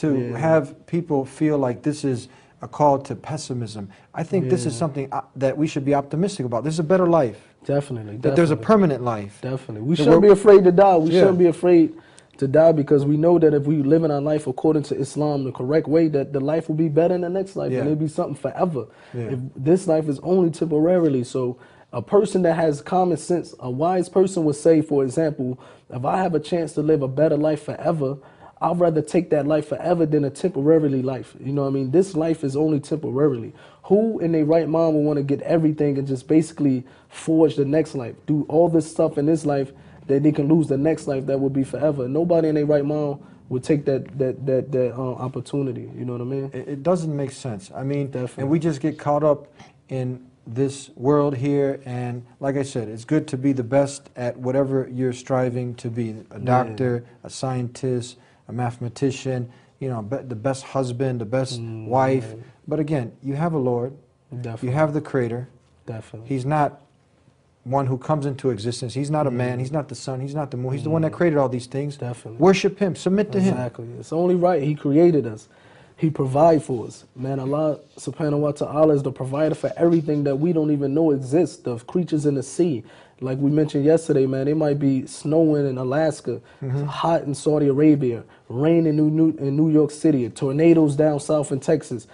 to have people feel like this is a call to pessimism. I think this is something that we should be optimistic about. This is a better life. Definitely. That there's a permanent life. Definitely. We shouldn't be afraid to die. We shouldn't be afraid to die, because we know that if we live in our life according to Islam the correct way, that the life will be better in the next life, and it'll be something forever. If this life is only temporarily. So a person that has common sense, a wise person would say, for example, if I have a chance to live a better life forever, I'd rather take that life forever than a temporarily life. You know what I mean? This life is only temporarily. Who in their right mind will want to get everything and just basically forge the next life, do all this stuff in this life that they can lose the next life that will be forever? Nobody in their right mind would take that opportunity. You know what I mean? It doesn't make sense. I mean, and we just get caught up in this world here, and like I said, it's good to be the best at whatever you're striving to be. A doctor, a scientist, a mathematician, you know, the best husband, the best wife. But again, you have a Lord. You have the Creator. He's not one who comes into existence. He's not a man. He's not the sun. He's not the moon. He's the one that created all these things. Worship Him. Submit to Him. Exactly. It's only right. He created us. He provides for us. Man, Allah subhanahu wa ta'ala is the provider for everything that we don't even know exists. The creatures in the sea. Like we mentioned yesterday, man, it might be snowing in Alaska, hot in Saudi Arabia, rain in New York City, tornadoes down south in Texas.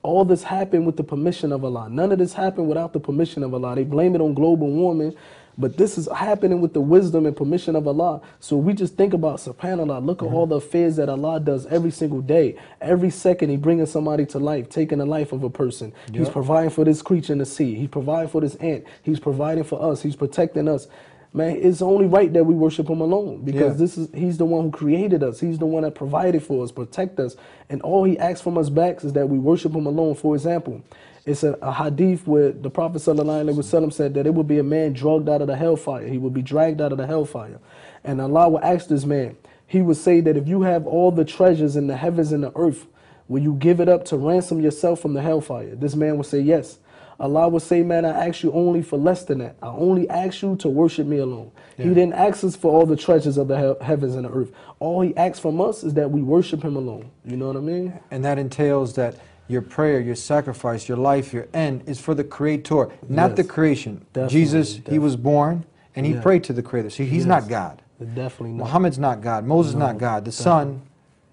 All this happened with the permission of Allah. None of this happened without the permission of Allah. They blame it on global warming, but this is happening with the wisdom and permission of Allah. So we just think about, subhanAllah, look at all the affairs that Allah does every single day. Every second He bringing somebody to life, taking the life of a person. He's providing for this creature in the sea. He's providing for this ant. He's providing for us. He's protecting us. Man, it's only right that we worship Him alone, because He's the one who created us. He's the one that provided for us, protect us. And all He asks from us back is that we worship Him alone. For example, it's a hadith where the Prophet ﷺ said that it would be a man drugged out of the hellfire. He would be dragged out of the hellfire. And Allah would ask this man, He would say that if you have all the treasures in the heavens and the earth, will you give it up to ransom yourself from the hellfire? This man would say yes. Allah would say, man, I ask you only for less than that. I only ask you to worship me alone. He didn't ask us for all the treasures of the heavens and the earth. All He asks from us is that we worship Him alone. You know what I mean? And that entails that your prayer, your sacrifice, your life, your end is for the Creator, not the creation. Jesus, He was born and He prayed to the Creator. See, He's not God. Definitely not. Muhammad's not God. Moses not God. The Son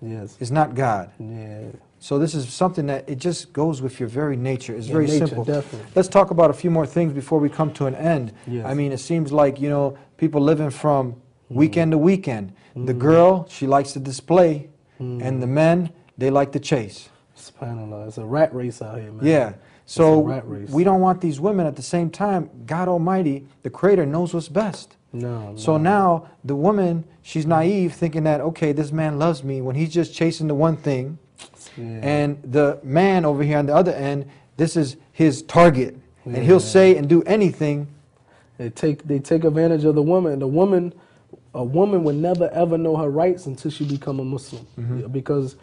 is not God. So this is something that it just goes with your very nature. It's very simple. Let's talk about a few more things before we come to an end. I mean, it seems like, you know, people living from weekend to weekend. The girl, she likes to display, and the men, they like to chase. SubhanAllah, it's a rat race out here, man. Yeah. So we don't want these women. At the same time, God Almighty, the Creator, knows what's best. So now the woman, she's naive, thinking that, okay, this man loves me, when he's just chasing the one thing. And the man over here on the other end, this is his target, and he'll say and do anything. They take advantage of the woman. A woman would never ever know her rights until she become a Muslim, because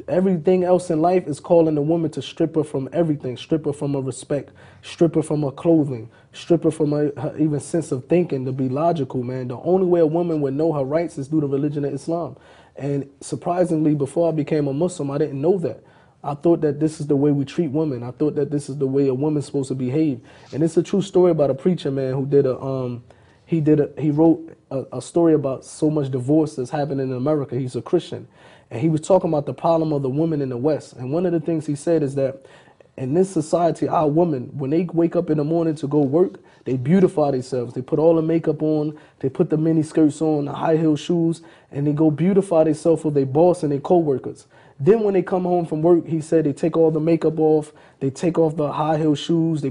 everything else in life is calling the woman to strip her from everything, strip her from her respect, strip her from her clothing, strip her from her even sense of thinking, to be logical, man. The only way a woman would know her rights is through the religion of Islam. And surprisingly, before I became a Muslim, I didn't know that. I thought that this is the way we treat women. I thought that this is the way a woman's supposed to behave. And it's a true story about a preacher, man, who he wrote a story about so much divorce that's happening in America. He's a Christian. And he was talking about the problem of the women in the West. And one of the things he said is that in this society, our women, when they wake up in the morning to go work, they beautify themselves. They put all the makeup on, they put the mini skirts on, the high heel shoes, and they go beautify themselves for their boss and their co-workers. Then when they come home from work, he said they take all the makeup off, they take off the high heel shoes, they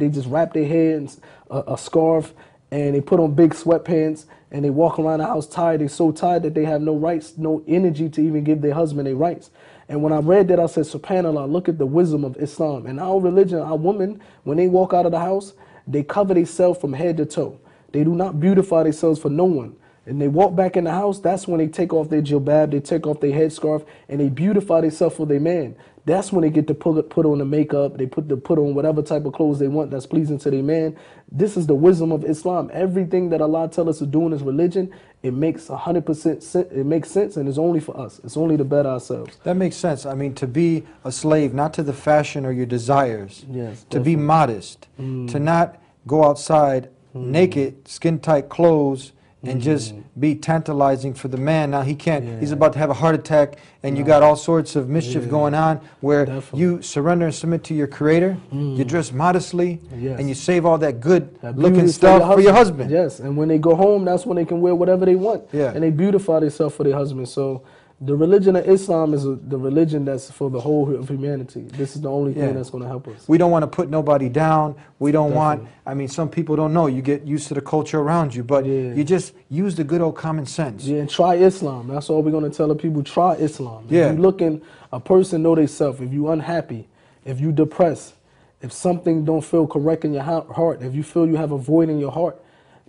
just wrap their hair in a scarf, and they put on big sweatpants, and they walk around the house tired. They're so tired that they have no rights, no energy to even give their husband their rights. And when I read that, I said, SubhanAllah, look at the wisdom of Islam. And our religion, our women, when they walk out of the house, they cover themselves from head to toe. They do not beautify themselves for no one. And they walk back in the house, that's when they take off their jilbab, they take off their headscarf, and they beautify themselves for their man. That's when they get to put on the makeup, they put on whatever type of clothes they want that's pleasing to their man. This is the wisdom of Islam. Everything that Allah tells us to do in His religion it makes 100% sense. It makes sense, and it's only for us. It's only to better ourselves. That makes sense. I mean, to be a slave, not to the fashion or your desires. Yes. To be modest. To not go outside naked, skin-tight clothes, and just be tantalizing for the man. Now he can't, he's about to have a heart attack, and you got all sorts of mischief going on, where you surrender and submit to your creator, you dress modestly, and you save all that good looking stuff for your husband. Yes, and when they go home, that's when they can wear whatever they want. Yeah. And they beautify themselves for their husband. So the religion of Islam is the religion that's for the whole of humanity. This is the only thing that's going to help us. We don't want to put nobody down. We don't want, I mean, some people don't know. You get used to the culture around you, but you just use the good old common sense. Yeah, and try Islam. That's all we're going to tell the people. Try Islam. Yeah. If you looking, a person know themselves. If you unhappy, if you depressed, if something don't feel correct in your heart, if you feel you have a void in your heart,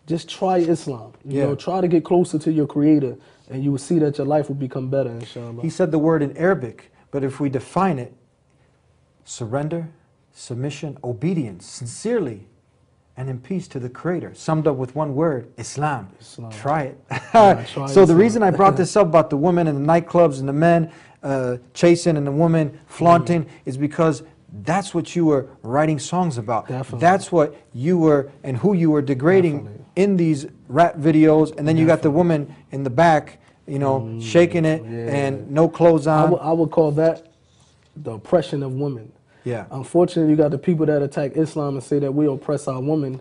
just try Islam. You know, try to get closer to your creator, and you will see that your life will become better, inshallah. He said the word in Arabic, but if we define it, surrender, submission, obedience, sincerely, and in peace to the Creator. Summed up with one word, Islam. Try it. So the reason I brought this up about the women and the nightclubs and the men chasing and the women flaunting is because that's what you were writing songs about. That's what you were and who you were degrading in these rap videos. And then you got the woman in the back, you know, shaking it and no clothes on. I would call that the oppression of women. Yeah. Unfortunately, you got the people that attack Islam and say that we oppress our women.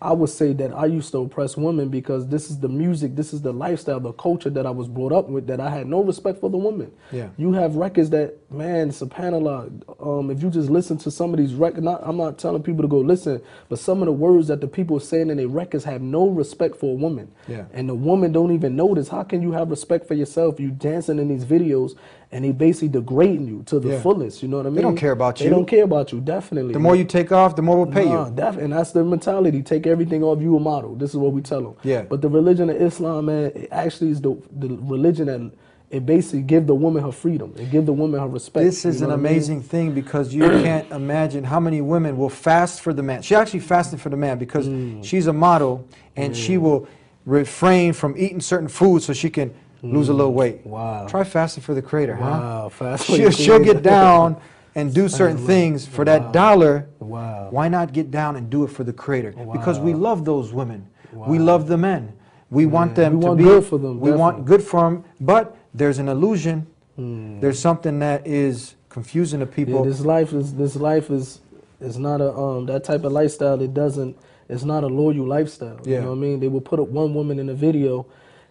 I would say that I used to oppress women because this is the music, this is the lifestyle, the culture that I was brought up with, that I had no respect for the woman. Yeah. You have records that, man, subhanAllah, if you just listen to some of these records, I'm not telling people to go listen, but some of the words that the people are saying in their records have no respect for a woman. Yeah. And the woman don't even notice. How can you have respect for yourself? You dancing in these videos and they basically degrading you to the fullest, you know what I mean? They don't care about you. They don't care about you, definitely. The more you take off, the more we'll pay you. And that's the mentality. Take everything off, you a model. This is what we tell them. Yeah. But the religion of Islam, man, it actually is the religion that it basically give the woman her freedom. It give the woman her respect. This is an amazing thing because you can't imagine how many women will fast for the man. She actually fasted for the man because she's a model and she will refrain from eating certain foods so she can lose a little weight. Wow. Try fasting for the Creator, huh? Fast She'll get down and do certain things for that dollar. Wow. Why not get down and do it for the Creator? Because we love those women. We love the men. We want them to be good for them. We want good for them, but there's an illusion. There's something that is confusing to people. Yeah, this life is not a that type of lifestyle. It's not a loyal lifestyle. Yeah. You know what I mean? They will put up one woman in a video,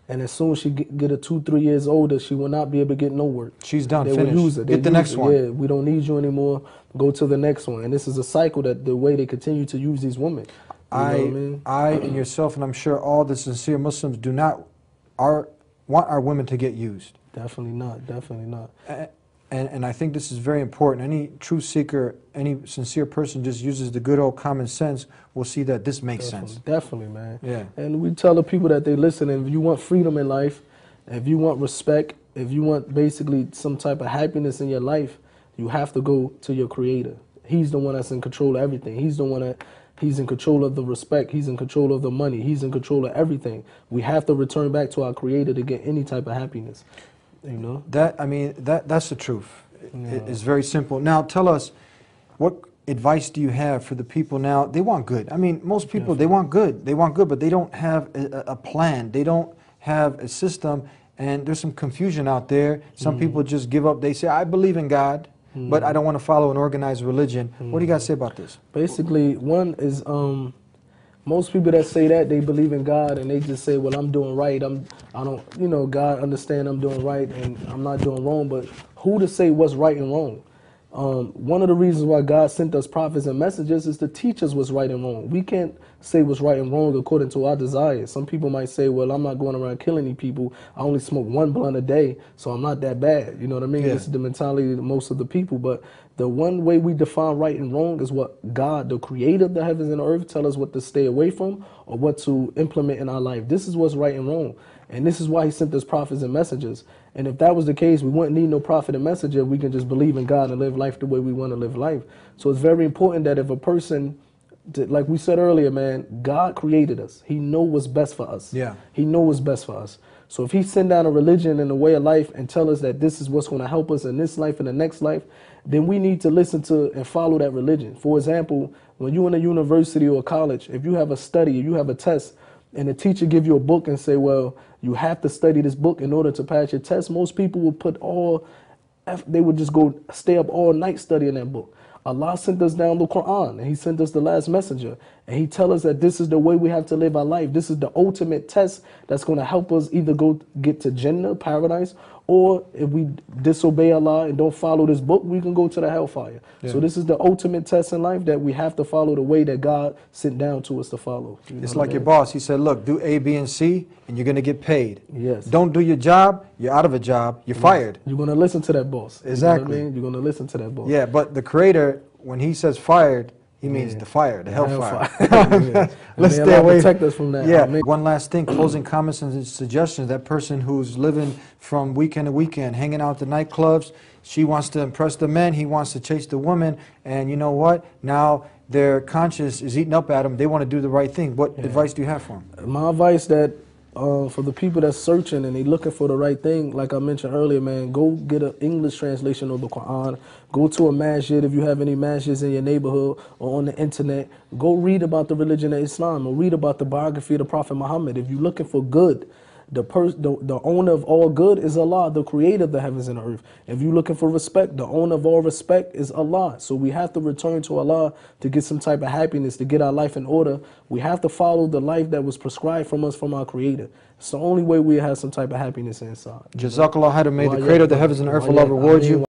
and as soon as she get 2-3 years older, she will not be able to get no work. She's done. They Finished. will use it. Get the next one. Yeah, we don't need you anymore. Go to the next one. And this is a cycle that the way they continue to use these women. You know what I mean? I and yourself, and I'm sure all the sincere Muslims do not want our women to get used. Definitely not. Definitely not. And I think this is very important. Any true seeker, any sincere person just uses the good old common sense will see that this makes sense. Definitely, man. Yeah. And we tell the people that they listen, if you want freedom in life, if you want respect, if you want basically some type of happiness in your life, you have to go to your creator. He's the one that's in control of everything. He's the one that he's in control of the respect. He's in control of the money. He's in control of everything. We have to return back to our creator to get any type of happiness. You know? That's the truth. It's very simple. Now tell us, what advice do you have for the people now? They want good. I mean, most people, they want good. They want good, but they don't have a plan. They don't have a system, and there's some confusion out there. Some people just give up. They say, I believe in God, but I don't want to follow an organized religion. What do you guys say about this? Basically, one is most people that say that, they believe in God and they just say, well, I'm doing right. I don't, you know, God understand I'm doing right and I'm not doing wrong. But who to say what's right and wrong? One of the reasons why God sent us prophets and messengers is to teach us what's right and wrong. We can't say what's right and wrong according to our desires. Some people might say, well, I'm not going around killing any people. I only smoke 1 blunt a day, so I'm not that bad. You know what I mean? This is the mentality of most of the people. But the one way we define right and wrong is what God, the creator of the heavens and the earth, tell us what to stay away from or what to implement in our life. This is what's right and wrong. And this is why he sent us prophets and messengers. And if that was the case, we wouldn't need no prophet and messenger. We can just believe in God and live life the way we want to live life. So it's very important that if a person like we said earlier, man, God created us. He know what's best for us. Yeah. He know what's best for us. So if he send down a religion and a way of life and tell us that this is what's going to help us in this life and the next life, then we need to listen to and follow that religion. For example, when you're in a university or a college, if you have a study, if you have a test, and the teacher give you a book and say, well, you have to study this book in order to pass your test, most people would they would just go stay up all night studying that book. Allah sent us down the Quran, and he sent us the last messenger, and he tell us that this is the way we have to live our life. This is the ultimate test that's going to help us either get to Jannah, paradise, or if we disobey Allah and don't follow this book, we can go to the hellfire. Yeah. So this is the ultimate test in life, that we have to follow the way that God sent down to us to follow. It's like your boss. He said, look, do A, B, and C, and you're going to get paid. Yes. Don't do your job, you're out of a job, you're fired. You're going to listen to that boss. Exactly. You know what I mean? You're going to listen to that boss. Yeah, but the Creator, when he says fired, he means the fire, the hellfire. Yeah. Let's May stay Allah away. protect us from that. Yeah. Amen. One last thing, closing comments and suggestions. That person who's living from weekend to weekend, hanging out at the nightclubs, she wants to impress the men, he wants to chase the woman, and you know what? Now their conscience is eating up at them. They want to do the right thing. What advice do you have for them? My advice that for the people that's searching and they looking for the right thing, like I mentioned earlier, man, go get an English translation of the Quran. Go to a masjid if you have any masjids in your neighborhood or on the internet. Go read about the religion of Islam or read about the biography of the Prophet Muhammad. If you're looking for good, the owner of all good is Allah, the creator of the heavens and the earth. If you're looking for respect, the owner of all respect is Allah. So we have to return to Allah to get some type of happiness, to get our life in order. We have to follow the life that was prescribed from us, from our creator. It's the only way we have some type of happiness inside. Jazakallah khairan. May the Creator of the heavens and earth, Allah reward you.